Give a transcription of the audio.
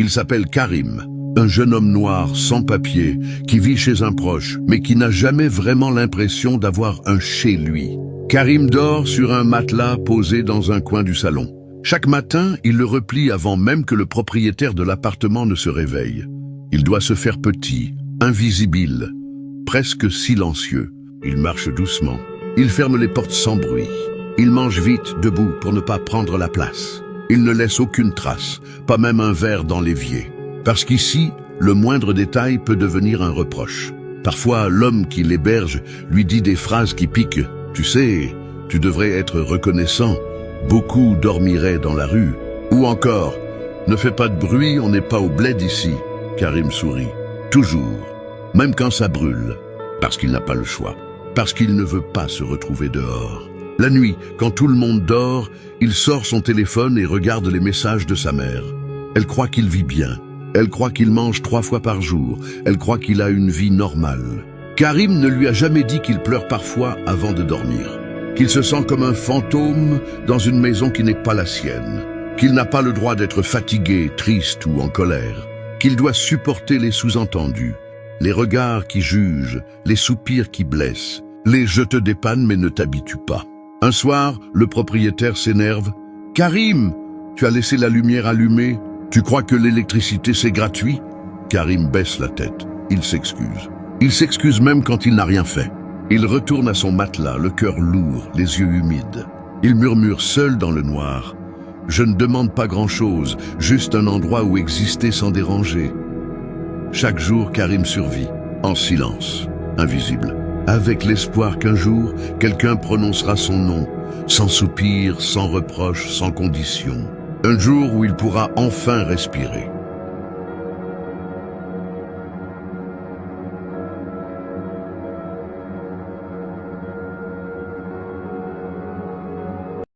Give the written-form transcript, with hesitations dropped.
Il s'appelle Karim, un jeune homme noir sans papier qui vit chez un proche, mais qui n'a jamais vraiment l'impression d'avoir un chez lui. Karim dort sur un matelas posé dans un coin du salon. Chaque matin, il le replie avant même que le propriétaire de l'appartement ne se réveille. Il doit se faire petit, invisible, presque silencieux. Il marche doucement. Il ferme les portes sans bruit. Il mange vite, debout, pour ne pas prendre la place. Il ne laisse aucune trace, pas même un verre dans l'évier. Parce qu'ici, le moindre détail peut devenir un reproche. Parfois, l'homme qui l'héberge lui dit des phrases qui piquent. « Tu sais, tu devrais être reconnaissant. Beaucoup dormiraient dans la rue. » Ou encore, « Ne fais pas de bruit, on n'est pas au bled ici. » Karim sourit. Toujours. Même quand ça brûle. Parce qu'il n'a pas le choix. Parce qu'il ne veut pas se retrouver dehors. La nuit, quand tout le monde dort, il sort son téléphone et regarde les messages de sa mère. Elle croit qu'il vit bien. Elle croit qu'il mange 3 fois par jour. Elle croit qu'il a une vie normale. Karim ne lui a jamais dit qu'il pleure parfois avant de dormir. Qu'il se sent comme un fantôme dans une maison qui n'est pas la sienne. Qu'il n'a pas le droit d'être fatigué, triste ou en colère. Qu'il doit supporter les sous-entendus, les regards qui jugent, les soupirs qui blessent, les « je te dépanne mais ne t'habitue pas ». Un soir, le propriétaire s'énerve. « Karim, tu as laissé la lumière allumée. Tu crois que l'électricité c'est gratuit ?» Karim baisse la tête. Il s'excuse. Il s'excuse même quand il n'a rien fait. Il retourne à son matelas, le cœur lourd, les yeux humides. Il murmure seul dans le noir. « Je ne demande pas grand-chose, juste un endroit où exister sans déranger. » Chaque jour, Karim survit, en silence, invisible, avec l'espoir qu'un jour, quelqu'un prononcera son nom, sans soupir, sans reproche, sans condition. Un jour où il pourra enfin respirer.